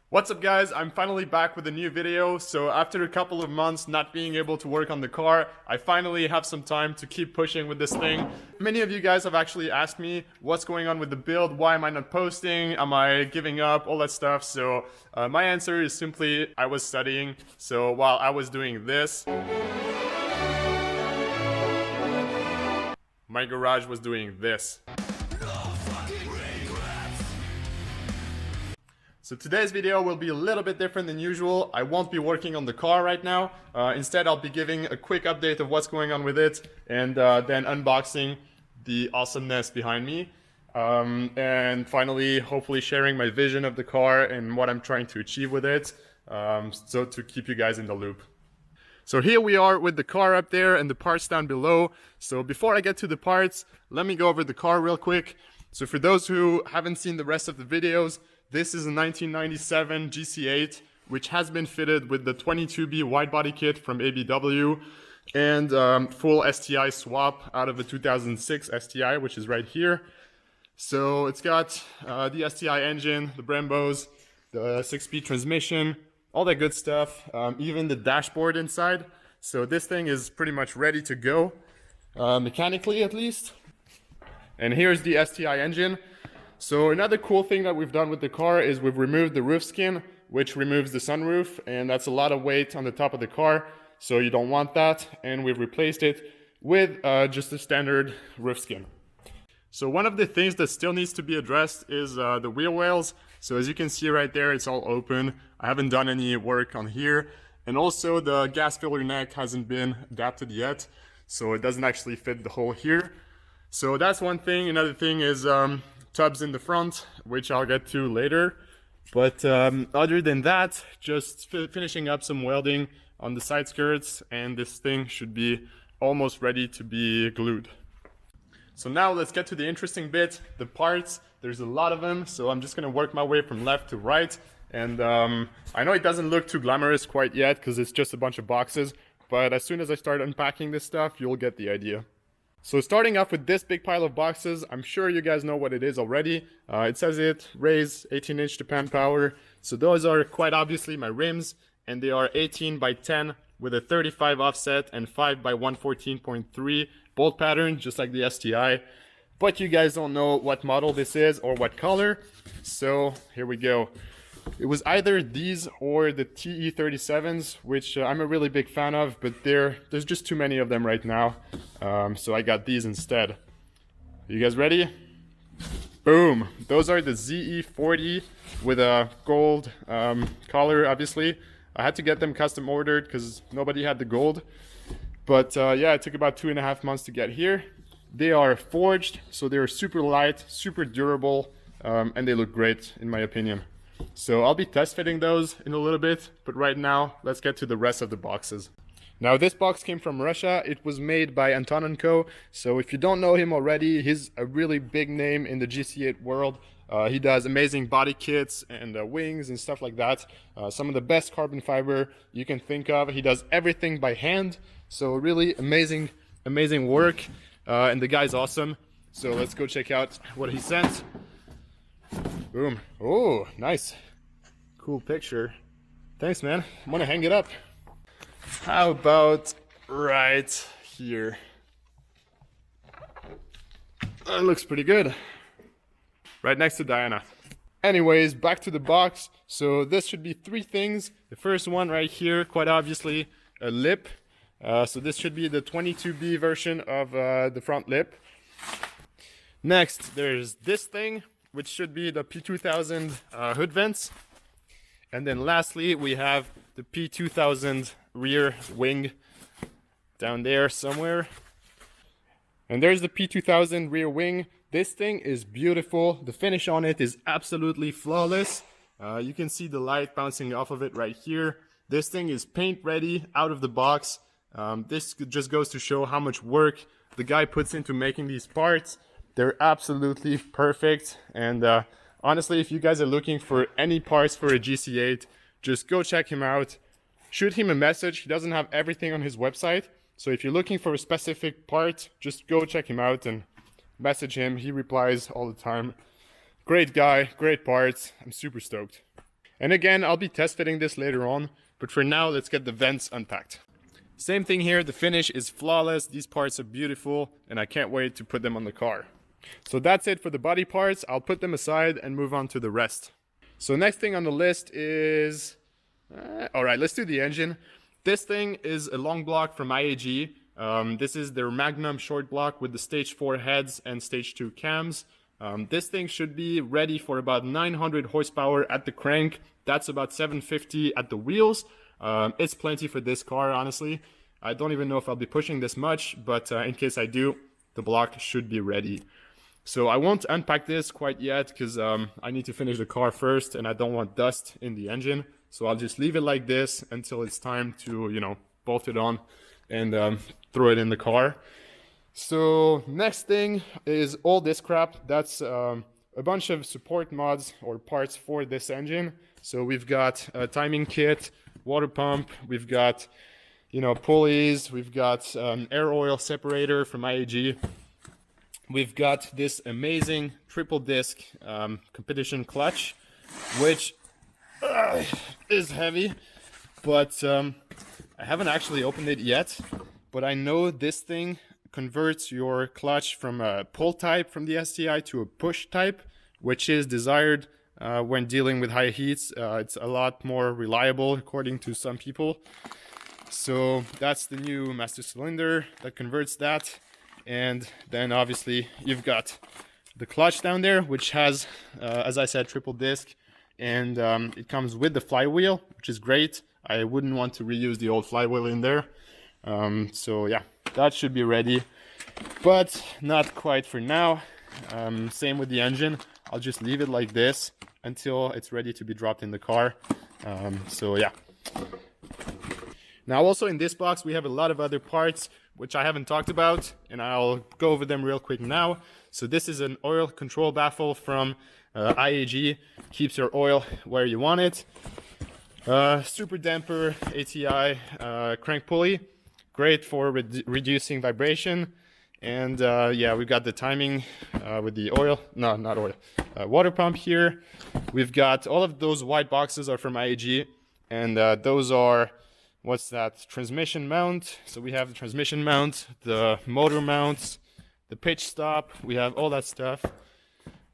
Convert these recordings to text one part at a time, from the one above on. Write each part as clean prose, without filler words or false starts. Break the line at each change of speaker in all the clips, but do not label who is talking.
What's up guys, I'm finally back with a new video. So after a couple of months not being able to work on the car, I finally have some time to keep pushing with this thing. Many of you guys have actually asked me what's going on with the build, why am I not posting, am I giving up, all that stuff. So my answer is simply I was studying. So while I was doing this, my garage was doing this. So today's video will be a little bit different than usual. I won't be working on the car right now. Instead, I'll be giving a quick update of what's going on with it and then unboxing the awesomeness behind me. And finally, hopefully sharing my vision of the car and what I'm trying to achieve with it. So to keep you guys in the loop. So here we are with the car up there and the parts down below. So before I get to the parts, let me go over the car real quick. So for those who haven't seen the rest of the videos, this is a 1997 GC8, which has been fitted with the 22B wide body kit from ABW and full STI swap out of a 2006 STI, which is right here. So it's got the STI engine, the Brembos, the 6-speed transmission, all that good stuff, even the dashboard inside. So this thing is pretty much ready to go, mechanically at least. And here's the STI engine. So another cool thing that we've done with the car is we've removed the roof skin, which removes the sunroof, and that's a lot of weight on the top of the car, so you don't want that. And we've replaced it with just a standard roof skin. So one of the things that still needs to be addressed is the wheel wells. So as you can see right there, it's all open. I haven't done any work on here. And also the gas filler neck hasn't been adapted yet, so it doesn't actually fit the hole here. So that's one thing. Another thing is tubs in the front, which I'll get to later. But other than that, just finishing up some welding on the side skirts, and this thing should be almost ready to be glued. So now let's get to the interesting bit, the parts. There's a lot of them, so I'm just gonna work my way from left to right. And I know it doesn't look too glamorous quite yet because it's just a bunch of boxes, but as soon as I start unpacking this stuff, you'll get the idea. So starting off with this big pile of boxes, I'm sure you guys know what it is already. It says it, raise 18-inch to pan power. So those are quite obviously my rims, and they are 18 by 10 with a 35 offset and 5 by 114.3 bolt pattern, just like the STI. But you guys don't know what model this is or what color. So here we go. It was either these or the TE37s, which I'm a really big fan of, but there's just too many of them right now. So I got these instead. You guys ready? Boom! Those are the ZE40 with a gold collar, obviously. I had to get them custom ordered because nobody had the gold. But yeah, it took about 2.5 months to get here. They are forged, so they're super light, super durable, and they look great in my opinion. So I'll be test fitting those in a little bit, but right now let's get to the rest of the boxes. Now this box came from Russia. It was made by Antonenko. So if you don't know him already, he's a really big name in the GC8 world. He does amazing body kits and wings and stuff like that. Some of the best carbon fiber you can think of. He does everything by hand. So really amazing work. And the guy's awesome. So let's go check out what he sent. Boom. Oh, nice. Cool picture. Thanks, man. I'm gonna hang it up. How about right here? That looks pretty good. Right next to Diana. Anyways, back to the box. So this should be 3 things. The first one right here, quite obviously, a lip. So this should be the 22B version of the front lip. Next, there's this thing, which should be the P2000 hood vents. And then lastly, we have the P2000 rear wing down there somewhere. And there's the P2000 rear wing. This thing is beautiful. The finish on it is absolutely flawless. You can see the light bouncing off of it right here. This thing is paint ready, out of the box. This just goes to show how much work the guy puts into making these parts. They're absolutely perfect, and honestly, if you guys are looking for any parts for a GC8, just go check him out. Shoot him a message. He doesn't have everything on his website, so if you're looking for a specific part, just go check him out and message him. He replies all the time. Great guy, great parts. I'm super stoked. And again, I'll be test fitting this later on, but for now, let's get the vents unpacked. Same thing here, the finish is flawless, these parts are beautiful, and I can't wait to put them on the car. So that's it for the body parts, I'll put them aside and move on to the rest. So next thing on the list is... Alright, let's do the engine. This thing is a long block from a.k.a. This is their Magnum short block with the stage 4 heads and stage 2 cams. This thing should be ready for about 900 horsepower at the crank. That's about 750 at the wheels. It's plenty for this car, honestly. I don't even know if I'll be pushing this much, but in case I do, the block should be ready. So I won't unpack this quite yet because I need to finish the car first and I don't want dust in the engine. So I'll just leave it like this until it's time to, you know, bolt it on and throw it in the car. So next thing is all this crap. That's a bunch of support mods or parts for this engine. So we've got a timing kit, water pump, we've got, you know, pulleys, we've got air oil separator from a.k.a. We've got this amazing triple disc competition clutch, which is heavy, but I haven't actually opened it yet, but I know this thing converts your clutch from a pull type from the RSTI to a push type, which is desired when dealing with high heats. It's a lot more reliable according to some people. So that's the new master cylinder that converts that. And then obviously you've got the clutch down there, which has, as I said, triple disc. And it comes with the flywheel, which is great. I wouldn't want to reuse the old flywheel in there. So yeah, that should be ready, but not quite for now. Same with the engine. I'll just leave it like this until it's ready to be dropped in the car. So yeah. Now also in this box we have a lot of other parts which I haven't talked about, and I'll go over them real quick now. So this is an oil control baffle from a.k.a. Keeps your oil where you want it. Super damper ATI crank pulley, great for reducing vibration. And yeah, we've got the timing with the oil, no, not oil, water pump here. We've got all of those white boxes are from a.k.a. and those are, what's that, transmission mount. So we have the transmission mount, the motor mounts, the pitch stop, we have all that stuff.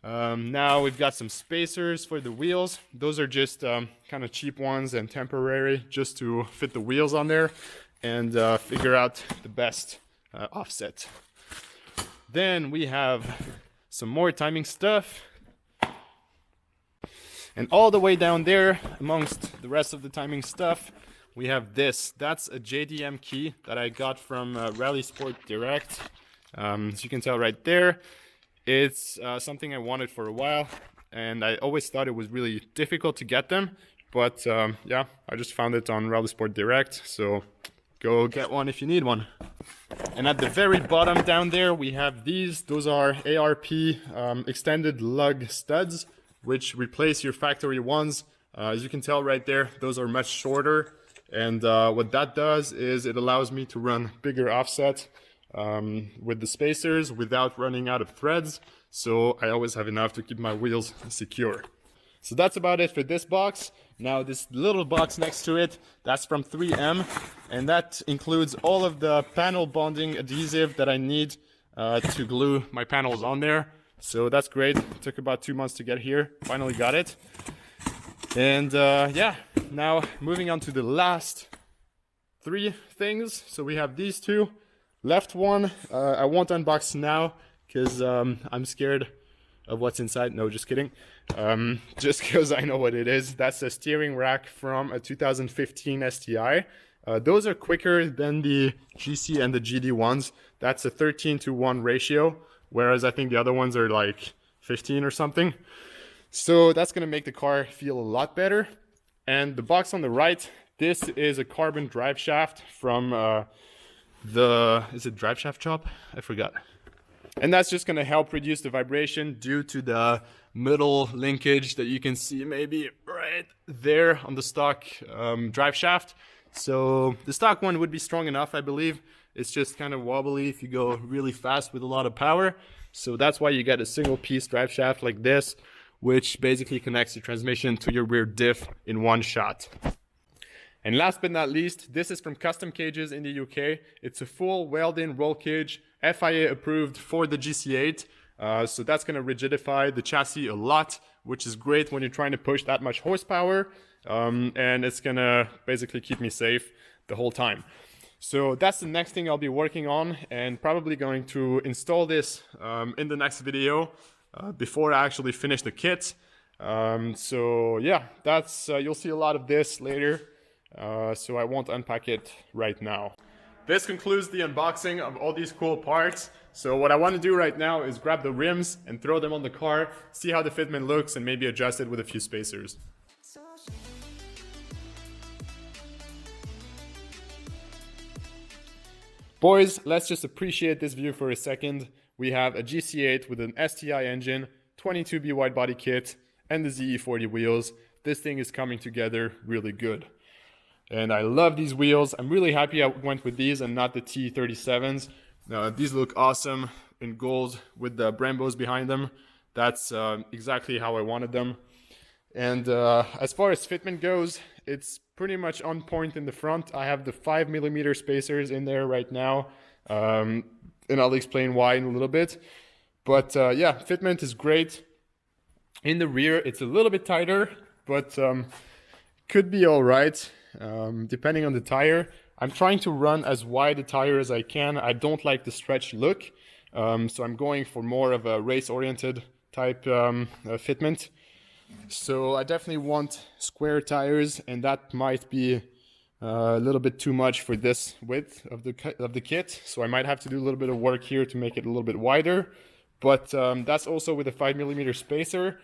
Now we've got some spacers for the wheels. Those are just kind of cheap ones and temporary, just to fit the wheels on there and figure out the best offset. Then we have some more timing stuff. And all the way down there, amongst the rest of the timing stuff, we have this. That's a JDM key that I got from Rally Sport Direct. As you can tell right there, it's something I wanted for a while, and I always thought it was really difficult to get them. But yeah, I just found it on Rally Sport Direct, so go get one if you need one. And at the very bottom down there, we have these. Those are ARP extended lug studs, which replace your factory ones. As you can tell right there, those are much shorter. And what that does is it allows me to run bigger offset with the spacers without running out of threads. So I always have enough to keep my wheels secure. So that's about it for this box. Now this little box next to it, that's from 3M. And that includes all of the panel bonding adhesive that I need to glue my panels on there. So that's great. It took about 2 months to get here. Finally got it. And yeah, now moving on to the last 3 things. So we have these 2. Left one, I won't unbox now because I'm scared of what's inside. No, just kidding. Just because I know what it is. That's a steering rack from a 2015 STI. Those are quicker than the GC and the GD ones. That's a 13:1 ratio, whereas I think the other ones are like 15 or something. So that's going to make the car feel a lot better. And the box on the right, this is a carbon drive shaft from is it Drive Shaft Shop? I forgot. And that's just going to help reduce the vibration due to the middle linkage that you can see maybe right there on the stock drive shaft. So the stock one would be strong enough, I believe. It's just kind of wobbly if you go really fast with a lot of power. So that's why you get a single piece drive shaft like this which basically connects the transmission to your rear diff in one shot. And last but not least, this is from Custom Cages in the UK. It's a full welded roll cage, FIA approved for the GC8. So that's going to rigidify the chassis a lot, which is great when you're trying to push that much horsepower. And it's going to basically keep me safe the whole time. So that's the next thing I'll be working on, and probably going to install this in the next video before I actually finish the kit. So yeah, that's you'll see a lot of this later. So I won't unpack it right now. This concludes the unboxing of all these cool parts. So what I want to do right now is grab the rims and throw them on the car, see how the fitment looks, and maybe adjust it with a few spacers. Boys, let's just appreciate this view for a second. We have a GC8 with an STI engine, 22B wide body kit, and the ZE40 wheels. This thing is coming together really good. And I love these wheels. I'm really happy I went with these and not the T37s. These look awesome in gold with the Brembos behind them. That's exactly how I wanted them. And as far as fitment goes, it's pretty much on point in the front. I have the 5mm spacers in there right now. And I'll explain why in a little bit. But yeah, fitment is great. In the rear, it's a little bit tighter, but could be all right. Depending on the tire. I'm trying to run as wide a tire as I can. I don't like the stretch look, so I'm going for more of a race-oriented type fitment. So I definitely want square tires, and that might be a little bit too much for this width of the kit. So I might have to do a little bit of work here to make it a little bit wider. But that's also with a 5mm spacer,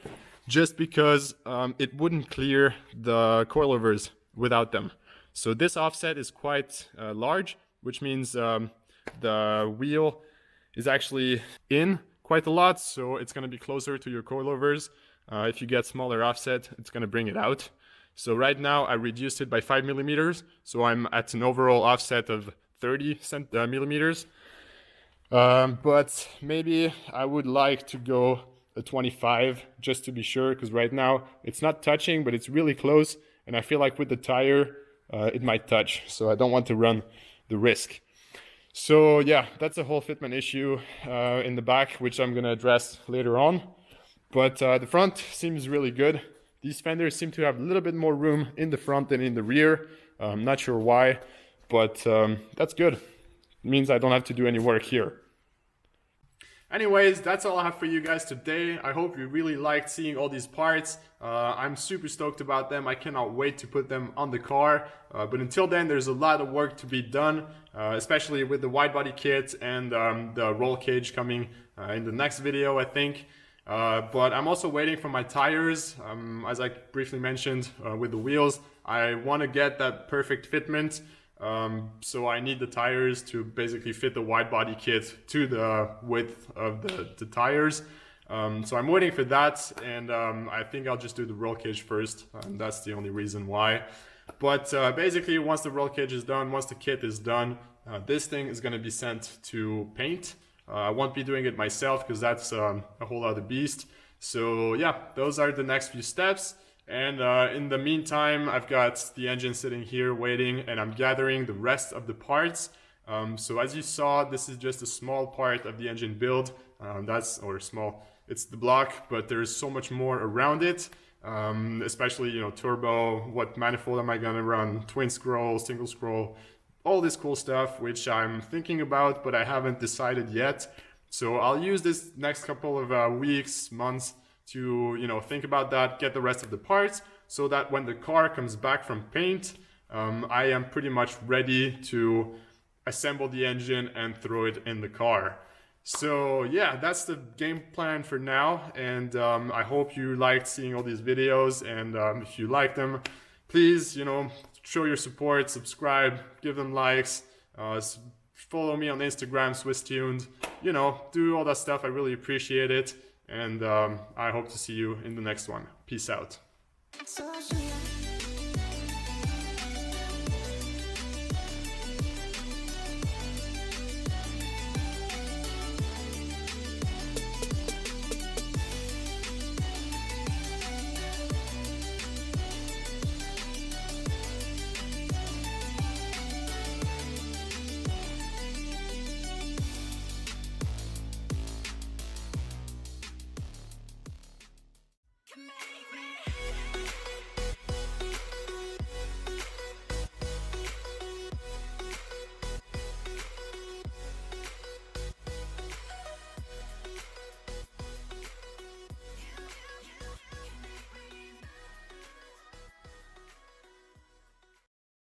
just because it wouldn't clear the coilovers without them. So this offset is quite large, which means the wheel is actually in quite a lot, so it's going to be closer to your coilovers. If you get smaller offset, it's going to bring it out. So right now I reduced it by 5mm, so I'm at an overall offset of 30mm. But maybe I would like to go a 25 just to be sure, because right now it's not touching, but it's really close. And I feel like with the tire, it might touch. So I don't want to run the risk. So yeah, that's a whole fitment issue in the back, which I'm going to address later on. But the front seems really good. These fenders seem to have a little bit more room in the front than in the rear. I'm not sure why, but that's good. It means I don't have to do any work here. Anyways, that's all I have for you guys today. I hope you really liked seeing all these parts. I'm super stoked about them. I cannot wait to put them on the car. But until then, there's a lot of work to be done, especially with the wide body kit and the roll cage coming in the next video, I think. But I'm also waiting for my tires. As I briefly mentioned with the wheels, I want to get that perfect fitment. So I need the tires to basically fit the wide body kit to the width of the tires. So I'm waiting for that, and I think I'll just do the roll cage first. That's the only reason why. But basically, once the roll cage is done, once the kit is done, this thing is going to be sent to paint. I won't be doing it myself because that's a whole other beast. So yeah, those are the next few steps. And in the meantime, I've got the engine sitting here waiting, and I'm gathering the rest of the parts. So as you saw, this is just a small part of the engine build. It's the block, but there's so much more around it. Especially, turbo, what manifold am I gonna run, twin scroll, single scroll, all this cool stuff, which I'm thinking about, but I haven't decided yet. So I'll use this next couple of weeks, months, to think about that, get the rest of the parts, so that when the car comes back from paint, I am pretty much ready to assemble the engine and throw it in the car. So yeah, that's the game plan for now, and I hope you liked seeing all these videos, and if you like them, please show your support, subscribe, give them likes, follow me on Instagram, SwissTuned, do all that stuff. I really appreciate it. And I hope to see you in the next one. Peace out.